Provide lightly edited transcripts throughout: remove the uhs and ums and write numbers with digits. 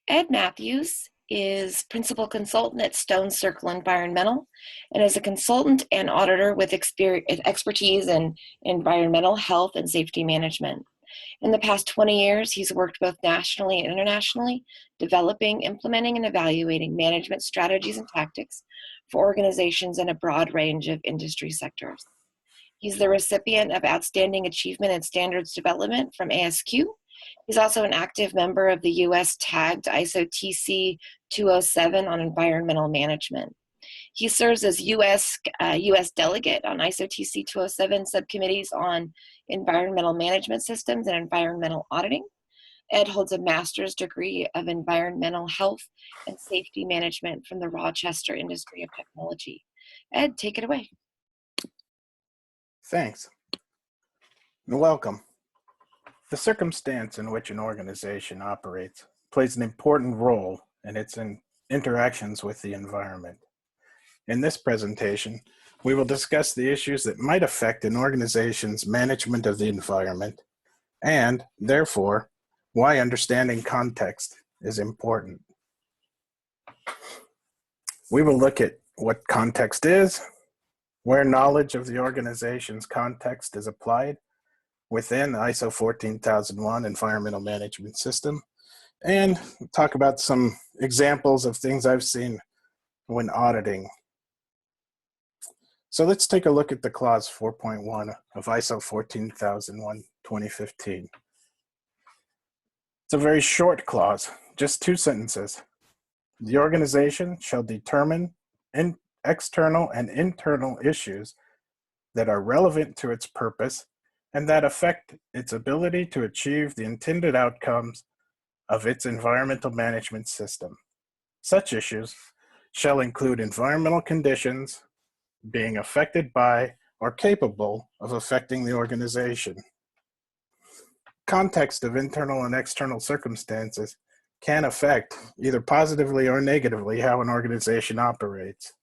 Ed Matthews is principal consultant at Stone Circle Environmental and is a consultant and auditor with expertise in environmental health and safety management. In the past 20 years, he's worked both nationally and internationally, developing, implementing, and evaluating management strategies and tactics for organizations in a broad range of industry sectors. He's the recipient of Outstanding Achievement in Standards Development from ASQ. He's also an active member of the U.S. tagged ISO TC 207 on environmental management. He serves as U.S. delegate on ISO TC 207 subcommittees on environmental management systems and environmental auditing. Ed holds a master's degree of environmental health and safety management from the Rochester Industry of Technology. Ed, take it away. Thanks, and welcome. The circumstance in which an organization operates plays an important role in its interactions with the environment. In this presentation, we will discuss the issues that might affect an organization's management of the environment, and, therefore, why understanding context is important. We will look at what context is, where knowledge of the organization's context is applied within the ISO 14001 environmental management system, and talk about some examples of things I've seen when auditing. So let's take a look at the clause 4.1 of ISO 14001-2015. It's a very short clause, just 2 sentences. The organization shall determine external and internal issues that are relevant to its purpose and that affect its ability to achieve the intended outcomes of its environmental management system. Such issues shall include environmental conditions being affected by or capable of affecting the organization. Context of internal and external circumstances can affect, either positively or negatively, how an organization operates,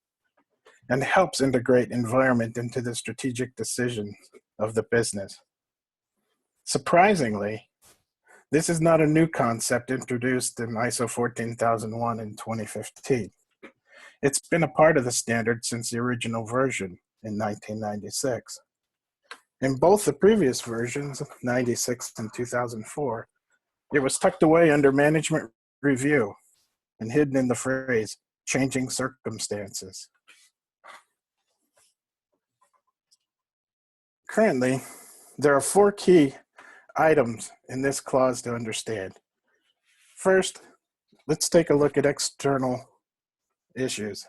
and helps integrate environment into the strategic decisions of the business. Surprisingly, this is not a new concept introduced in ISO 14001 in 2015. It's been a part of the standard since the original version in 1996. In both the previous versions, 96 and 2004, it was tucked away under management review and hidden in the phrase, changing circumstances. Currently, there are 4 key items in this clause to understand. First, let's take a look at external issues.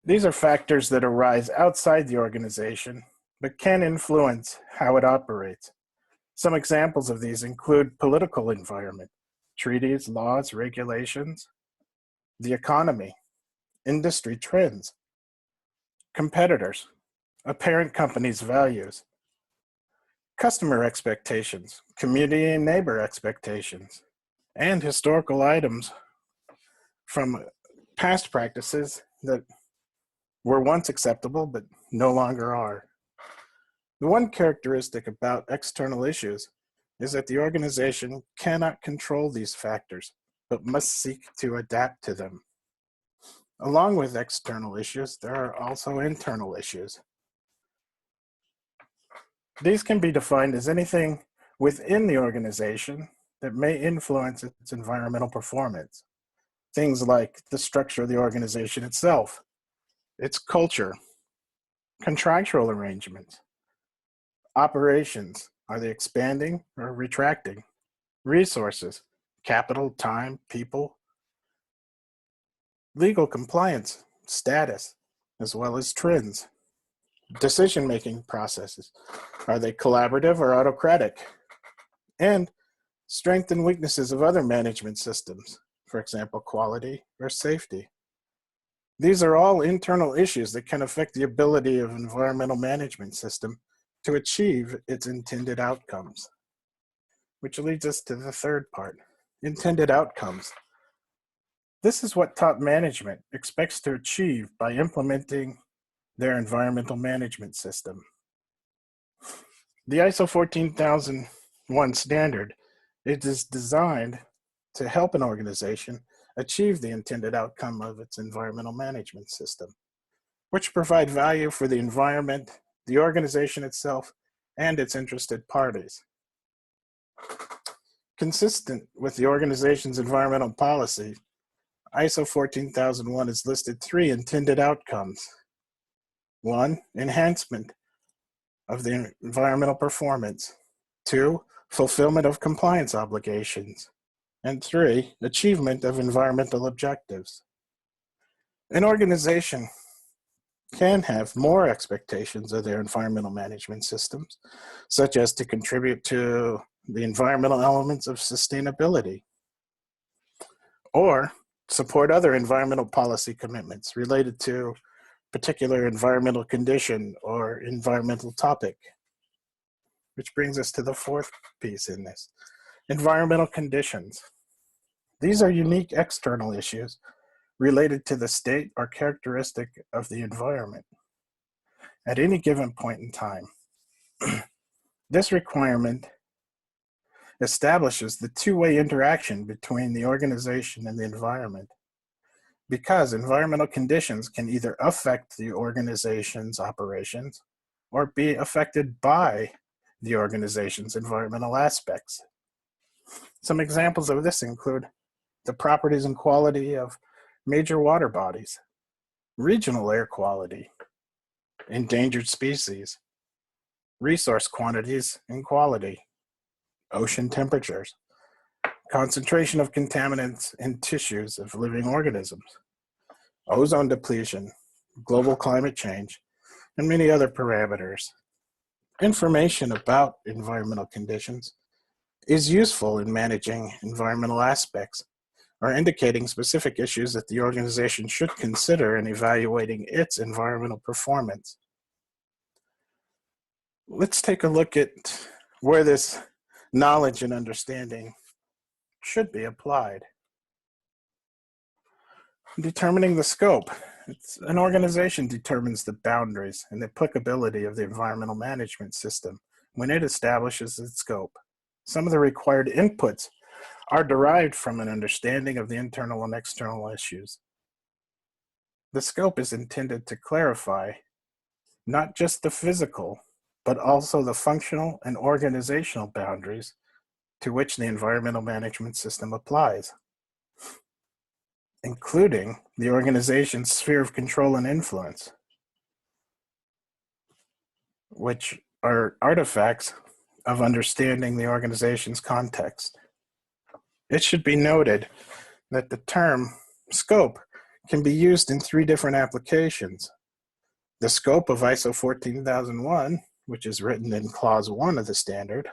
These are factors that arise outside the organization, but can influence how it operates. Some examples of these include political environment, treaties, laws, regulations, the economy, industry trends, competitors, a parent company's values, customer expectations, community and neighbor expectations, and historical items from past practices that were once acceptable but no longer are. The one characteristic about external issues is that the organization cannot control these factors, but must seek to adapt to them. Along with external issues, there are also internal issues. These can be defined as anything within the organization that may influence its environmental performance. Things like the structure of the organization itself, its culture, contractual arrangements, operations, are they expanding or retracting? Resources, capital, time, people, legal compliance, status, as well as trends. Decision-making processes, are they collaborative or autocratic? And strengths and weaknesses of other management systems, for example, quality or safety. These are all internal issues that can affect the ability of an environmental management system to achieve its intended outcomes. Which leads us to the third part, intended outcomes. This is what top management expects to achieve by implementing their environmental management system. The ISO 14001 standard, it is designed to help an organization achieve the intended outcome of its environmental management system, which provide value for the environment, the organization itself, and its interested parties. Consistent with the organization's environmental policy, ISO 14001 has listed 3 intended outcomes. 1, enhancement of the environmental performance. 2, fulfillment of compliance obligations. And 3, achievement of environmental objectives. An organization can have more expectations of their environmental management systems, such as to contribute to the environmental elements of sustainability, or support other environmental policy commitments related to particular environmental condition or environmental topic. Which brings us to the 4th piece in this, environmental conditions. These are unique external issues related to the state or characteristic of the environment at any given point in time. This requirement establishes the two-way interaction between the organization and the environment, because environmental conditions can either affect the organization's operations or be affected by the organization's environmental aspects. Some examples of this include the properties and quality of major water bodies, regional air quality, endangered species, resource quantities and quality, ocean temperatures, concentration of contaminants in tissues of living organisms, ozone depletion, global climate change, and many other parameters. Information about environmental conditions is useful in managing environmental aspects or indicating specific issues that the organization should consider in evaluating its environmental performance. Let's take a look at where this knowledge and understanding should be applied. Determining the scope. An organization determines the boundaries and the applicability of the environmental management system when it establishes its scope. Some of the required inputs are derived from an understanding of the internal and external issues. The scope is intended to clarify not just the physical, but also the functional and organizational boundaries to which the environmental management system applies, including the organization's sphere of control and influence, which are artifacts of understanding the organization's context. It should be noted that the term scope can be used in 3 different applications. The scope of ISO 14001, which is written in Clause 1 of the standard,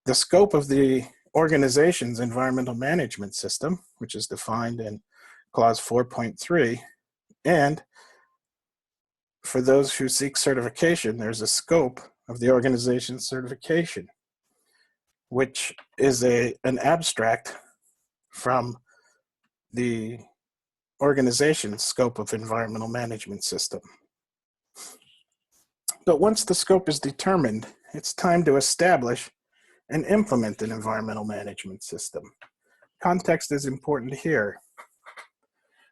the scope of the organization's environmental management system, which is defined in Clause 4.3, and for those who seek certification, there's a scope of the organization's certification, which is an abstract from the organization's scope of environmental management system. But once the scope is determined, it's time to establish and implement an environmental management system. Context is important here.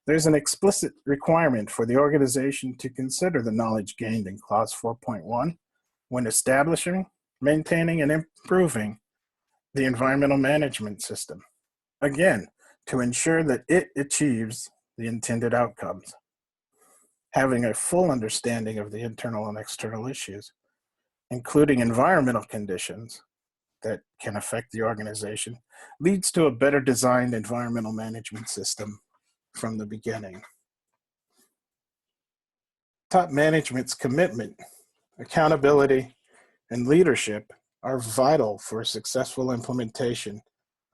There's an explicit requirement for the organization to consider the knowledge gained in Clause 4.1 when establishing, maintaining, and improving the environmental management system. Again, to ensure that it achieves the intended outcomes. Having a full understanding of the internal and external issues, including environmental conditions that can affect the organization, leads to a better designed environmental management system from the beginning. Top management's commitment, accountability, and leadership are vital for a successful implementation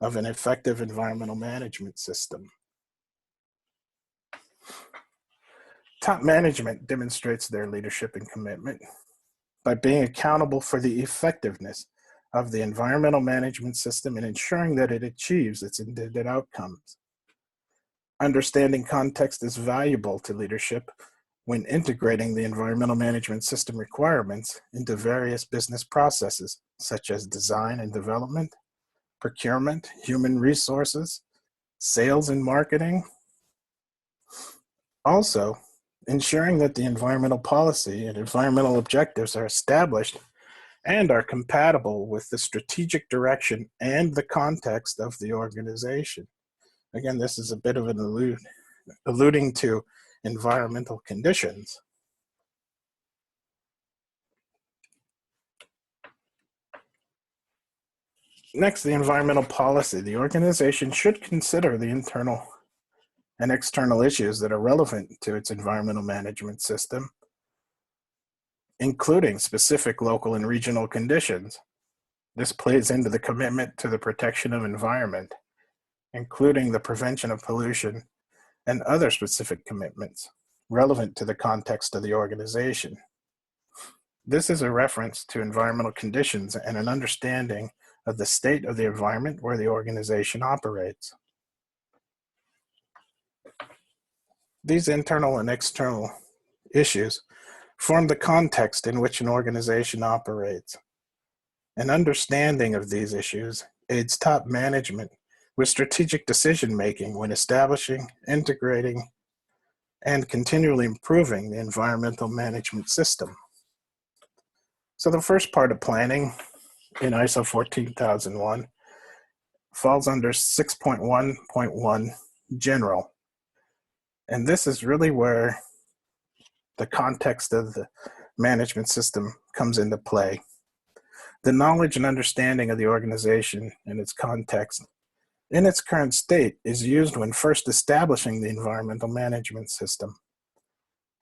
of an effective environmental management system. Top management demonstrates their leadership and commitment by being accountable for the effectiveness of the environmental management system and ensuring that it achieves its intended outcomes. Understanding context is valuable to leadership when integrating the environmental management system requirements into various business processes, such as design and development, procurement, human resources, sales and marketing. Also, ensuring that the environmental policy and environmental objectives are established and are compatible with the strategic direction and the context of the organization. Again, this is a bit of an alluding to environmental conditions. Next, the environmental policy. The organization should consider the internal and external issues that are relevant to its environmental management system, including specific local and regional conditions. This plays into the commitment to the protection of environment, including the prevention of pollution and other specific commitments relevant to the context of the organization. This is a reference to environmental conditions and an understanding of the state of the environment where the organization operates. These internal and external issues form the context in which an organization operates. An understanding of these issues aids top management with strategic decision-making when establishing, integrating, and continually improving the environmental management system. So the first part of planning in ISO 14001 falls under 6.1.1 general. And this is really where the context of the management system comes into play. The knowledge and understanding of the organization and its context in its current state is used when first establishing the environmental management system.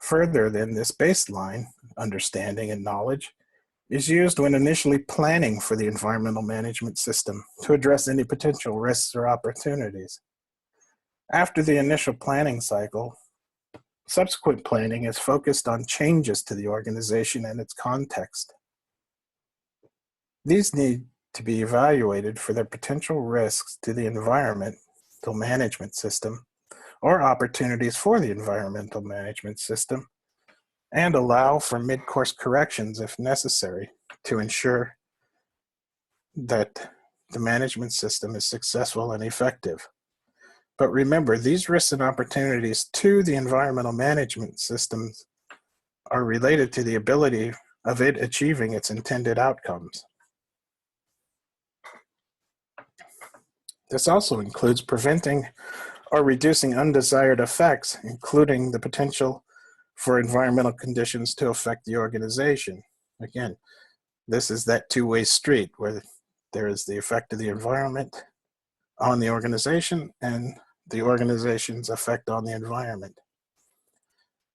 Further, then, this baseline understanding and knowledge is used when initially planning for the environmental management system to address any potential risks or opportunities. After the initial planning cycle, subsequent planning is focused on changes to the organization and its context. These need to be evaluated for their potential risks to the environmental management system or opportunities for the environmental management system, and allow for mid-course corrections if necessary to ensure that the management system is successful and effective. But remember, these risks and opportunities to the environmental management systems are related to the ability of it achieving its intended outcomes. This also includes preventing or reducing undesired effects, including the potential for environmental conditions to affect the organization. Again, this is that two-way street where there is the effect of the environment on the organization and the organization's effect on the environment.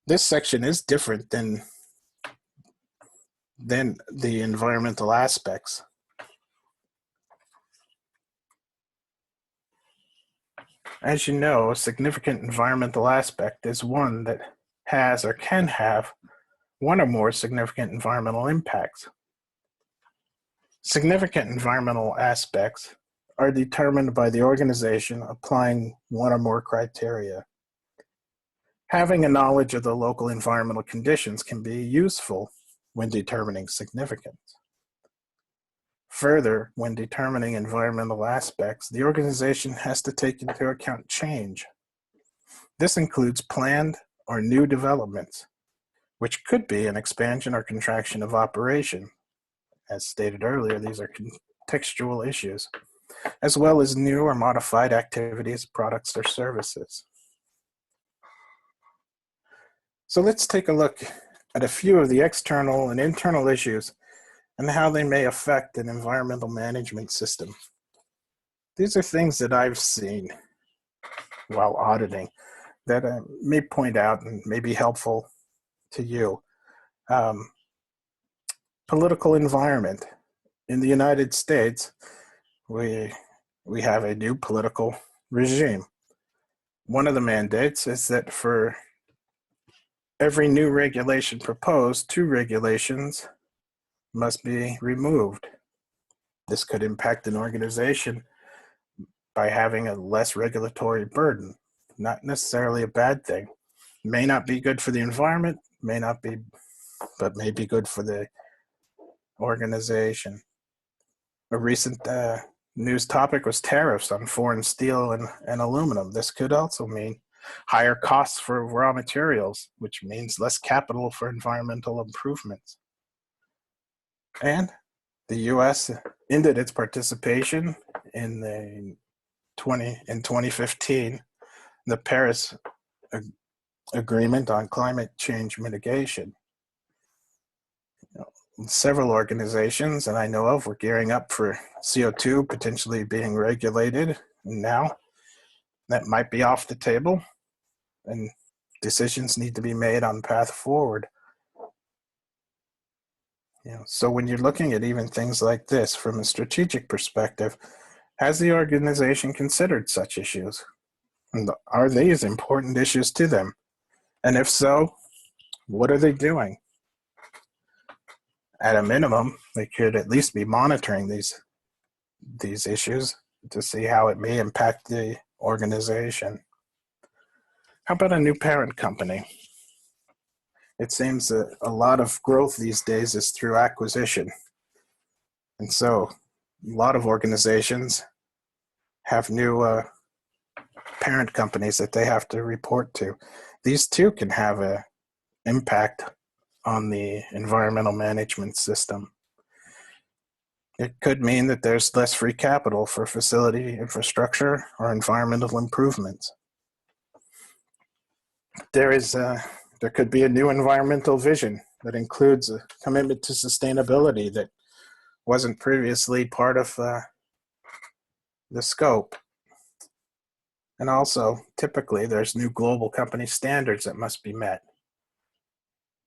This section is different than the environmental aspects. As you know, a significant environmental aspect is one that has or can have one or more significant environmental impacts. Significant environmental aspects are determined by the organization applying one or more criteria. Having a knowledge of the local environmental conditions can be useful when determining significance. Further, when determining environmental aspects, the organization has to take into account change. This includes planned or new developments, which could be an expansion or contraction of operation. As stated earlier, these are contextual issues, as well as new or modified activities, products, or services. So let's take a look at a few of the external and internal issues and how they may affect an environmental management system. These are things that I've seen while auditing that I may point out and may be helpful to you. Political environment. In the United States, we have a new political regime. One of the mandates is that for every new regulation proposed, 2 regulations must be removed. This could impact an organization by having a less regulatory burden. Not necessarily a bad thing. May not be good for the environment, but may be good for the organization. A recent news topic was tariffs on foreign steel and aluminum. This could also mean higher costs for raw materials, which means less capital for environmental improvements. And the U.S. ended its participation in the 2015, the Paris Agreement on Climate Change Mitigation. Several organizations that I know of were gearing up for CO2 potentially being regulated. And now that might be off the table, and decisions need to be made on path forward. So when you're looking at even things like this from a strategic perspective, has the organization considered such issues? And are these important issues to them? And if so, what are they doing? At a minimum, they could at least be monitoring these issues to see how it may impact the organization. How about a new parent company? It seems that a lot of growth these days is through acquisition. And so a lot of organizations have new parent companies that they have to report to. These too can have an impact on the environmental management system. It could mean that there's less free capital for facility infrastructure or environmental improvements. There could be a new environmental vision that includes a commitment to sustainability that wasn't previously part of the scope. And also, typically, there's new global company standards that must be met,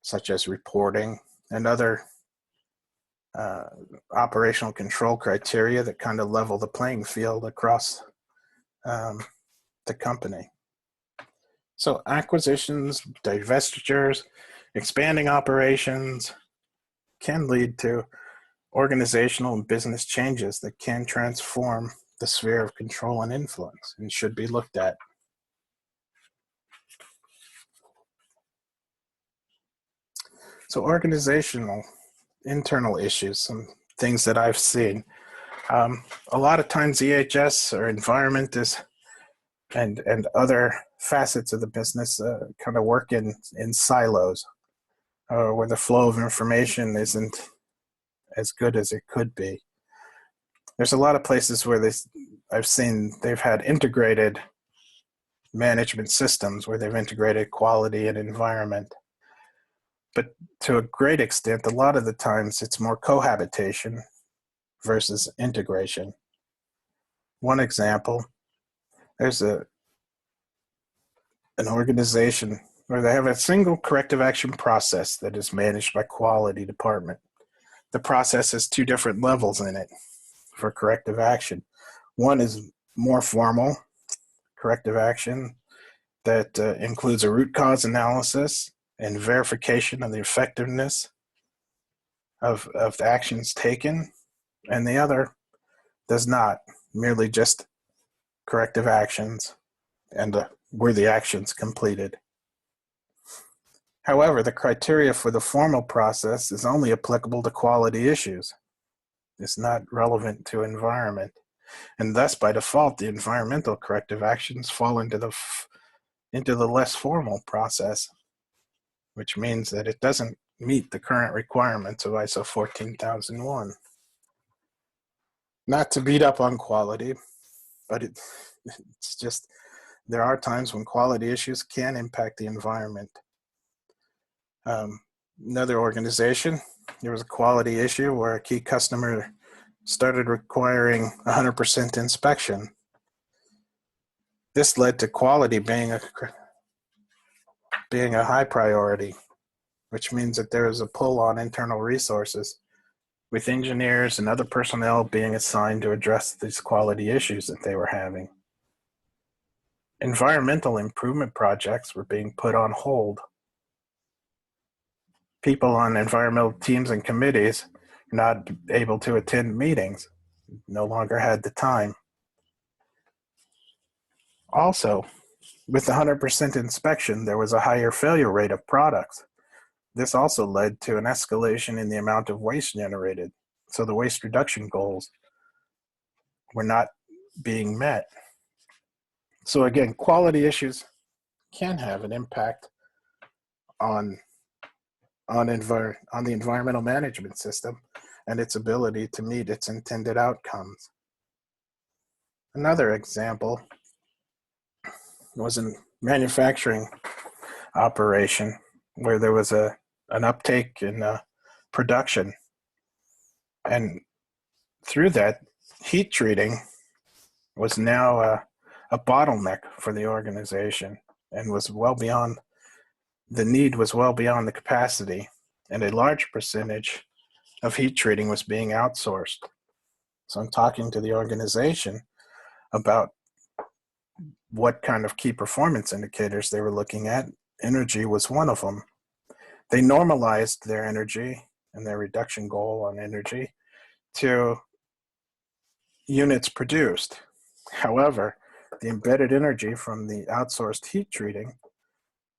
such as reporting and other operational control criteria that kind of level the playing field across the company. So acquisitions, divestitures, expanding operations can lead to organizational and business changes that can transform the sphere of control and influence and should be looked at. So organizational, internal issues, some things that I've seen. A lot of times EHS or environment and other facets of the business kind of work in silos, where the flow of information isn't as good as it could be. There's a lot of places where I've seen they've had integrated management systems where they've integrated quality and environment. But to a great extent, a lot of the times it's more cohabitation versus integration. One example, there's an organization where they have a single corrective action process that is managed by quality department. The process has two different levels in it for corrective action. One is more formal corrective action that includes a root cause analysis and verification of the effectiveness of the actions taken, and the other does not, merely just corrective actions and were the actions completed. However, the criteria for the formal process is only applicable to quality issues. It's not relevant to environment. And thus, by default, the environmental corrective actions fall into the less formal process, which means that it doesn't meet the current requirements of ISO 14001. Not to beat up on quality, but it's just, there are times when quality issues can impact the environment. Another organization, there was a quality issue where a key customer started requiring 100% inspection. This led to quality being a high priority, which means that there is a pull on internal resources, with engineers and other personnel being assigned to address these quality issues that they were having. Environmental improvement projects were being put on hold. People on environmental teams and committees were not able to attend meetings, no longer had the time. Also, with 100% inspection, there was a higher failure rate of products. This also led to an escalation in the amount of waste generated. So the waste reduction goals were not being met. So again, quality issues can have an impact on the environmental management system and its ability to meet its intended outcomes. Another example was in manufacturing operation where there was an uptake in production, and through that, heat treating was now a bottleneck for the organization and was well beyond the need, was well beyond the capacity, and a large percentage of heat treating was being outsourced. So I'm talking to the organization about what kind of key performance indicators they were looking at. Energy was one of them. They normalized their energy and their reduction goal on energy to units produced. However, the embedded energy from the outsourced heat treating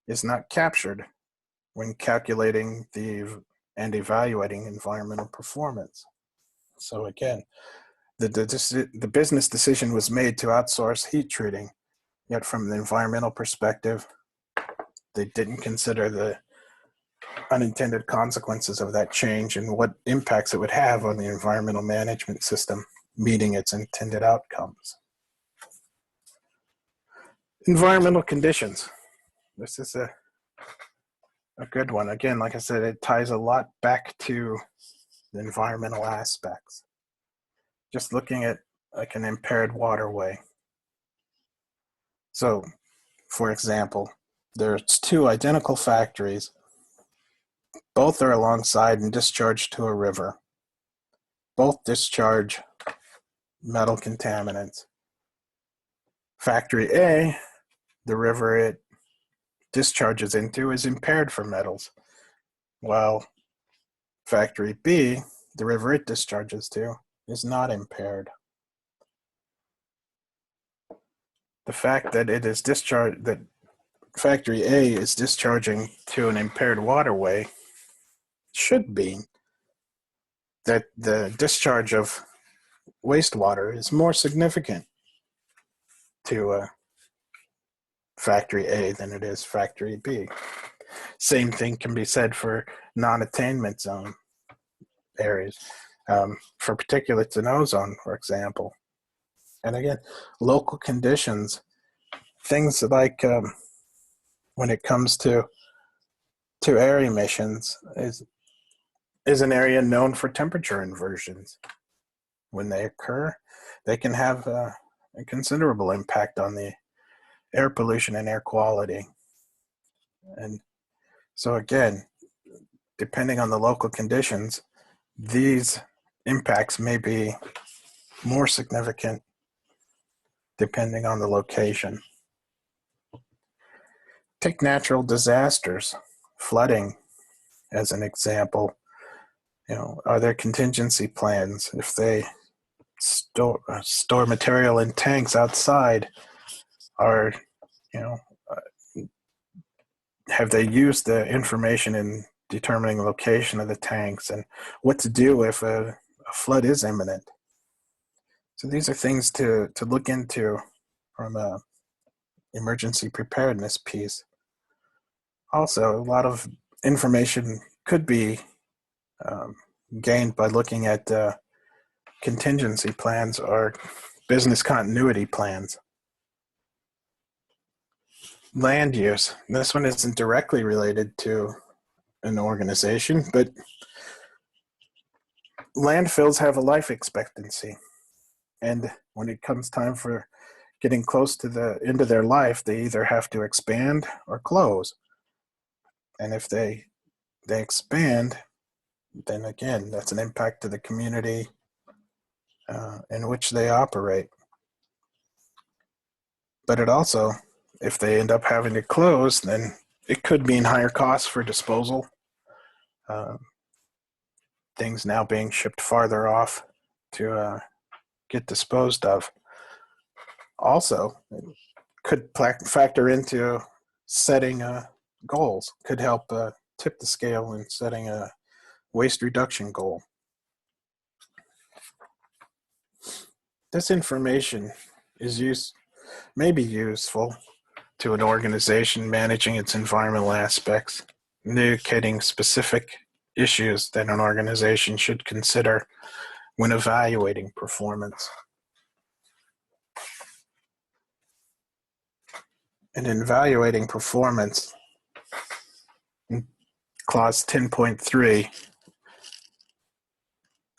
is not captured when calculating and evaluating environmental performance. So again, the business decision was made to outsource heat treating, yet from the environmental perspective, they didn't consider the unintended consequences of that change and what impacts it would have on the environmental management system meeting its intended outcomes. Environmental conditions. This is a good one. Again, like I said, it ties a lot back to the environmental aspects. Just looking at like an impaired waterway. So, for example, there's two identical factories. Both are alongside and discharge to a river. Both discharge metal contaminants. Factory A, the river it discharges into, is impaired for metals, while Factory B, the river it discharges to, is not impaired. The fact that that Factory A is discharging to an impaired waterway should mean that the discharge of wastewater is more significant to Factory A than it is Factory B. Same thing can be said for non-attainment zone areas, for particulates in ozone, for example. And again, local conditions, things like when it comes to air emissions, is an area known for temperature inversions. When they occur, they can have a considerable impact on the air pollution and air quality. And so again, depending on the local conditions, these impacts may be more significant depending on the location. Take natural disasters, flooding as an example. Are there contingency plans if they store material in tanks outside? Are have they used the information in determining the location of the tanks and what to do if a flood is imminent? So these are things to look into from a emergency preparedness piece. Also, a lot of information could be gained by looking at contingency plans or business continuity plans. Land use. This one isn't directly related to an organization, but landfills have a life expectancy. And when it comes time for getting close to the end of their life, they either have to expand or close. And if they expand, then again, that's an impact to the community in which they operate. But it also, if they end up having to close, then it could mean higher costs for disposal. Things now being shipped farther off to get disposed of. Also, it could factor into setting goals, could help tip the scale in setting a waste reduction goal. This information may be useful to an organization managing its environmental aspects, indicating specific issues that an organization should consider when evaluating performance. And in evaluating performance, in clause 10.3,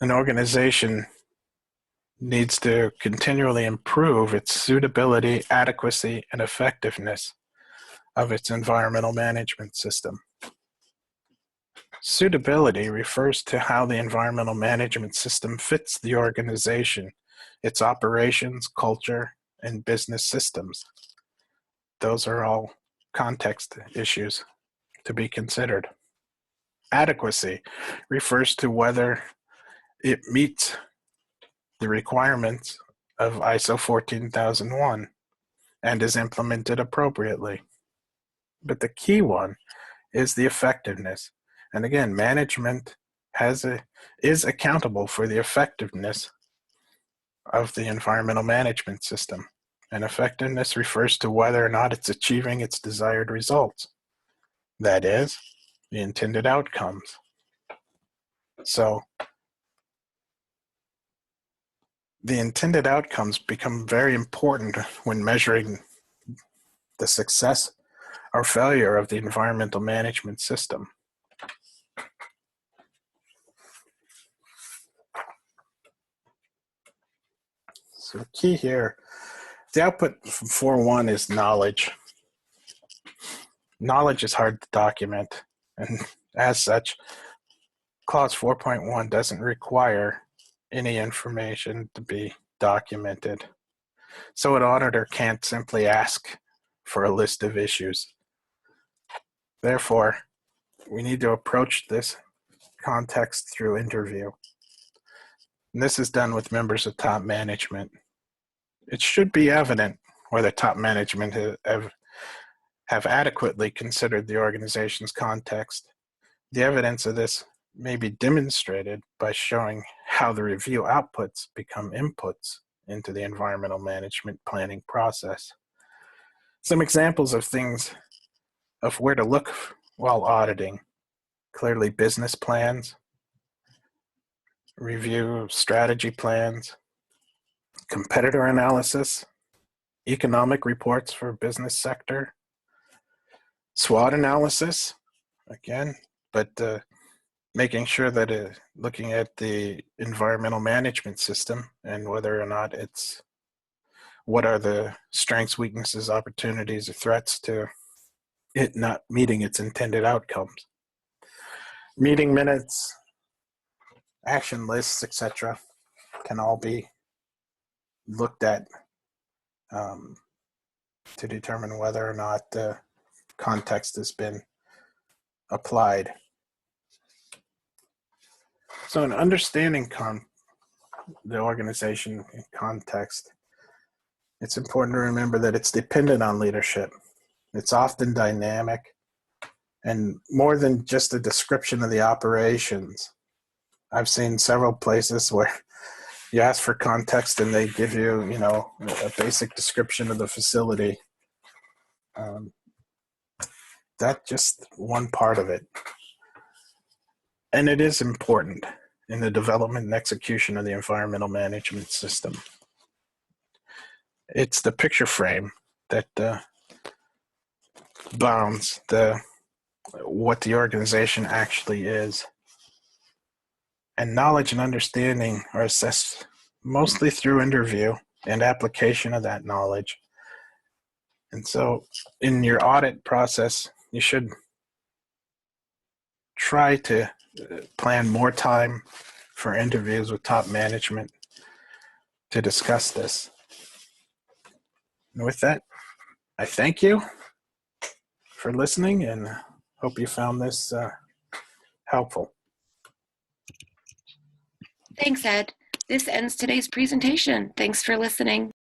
an organization needs to continually improve its suitability, adequacy, and effectiveness of its environmental management system. Suitability refers to how the environmental management system fits the organization, its operations, culture, and business systems. Those are all context issues to be considered. Adequacy refers to whether it meets the requirements of ISO 14001 and is implemented appropriately. But the key one is the effectiveness. And again, management is accountable for the effectiveness of the environmental management system. And effectiveness refers to whether or not it's achieving its desired results. That is, the intended outcomes. So, the intended outcomes become very important when measuring the success or failure of the environmental management system. So the key here, the output from 4.1 is knowledge. Knowledge is hard to document, and as such, clause 4.1 doesn't require any information to be documented. So an auditor can't simply ask for a list of issues. Therefore, we need to approach this context through interview. And this is done with members of top management. It should be evident whether top management have adequately considered the organization's context. The evidence of this may be demonstrated by showing how the review outputs become inputs into the environmental management planning process. Some examples of things of where to look while auditing: clearly business plans, review of strategy plans, competitor analysis, economic reports for business sector, SWOT analysis, again, but making sure that looking at the environmental management system and whether or not what are the strengths, weaknesses, opportunities, or threats to it not meeting its intended outcomes. Meeting minutes, action lists, etc. can all be looked at to determine whether or not the context has been applied. So in understanding the organization in context, it's important to remember that it's dependent on leadership. It's often dynamic and more than just a description of the operations. I've seen several places where you ask for context and they give you, a basic description of the facility. That's just one part of it. And it is important in the development and execution of the environmental management system. It's the picture frame that bounds what the organization actually is. And knowledge and understanding are assessed mostly through interview and application of that knowledge. And so in your audit process, you should try to plan more time for interviews with top management to discuss this. And with that, I thank you for listening and hope you found this helpful. Thanks, Ed. This ends today's presentation. Thanks for listening.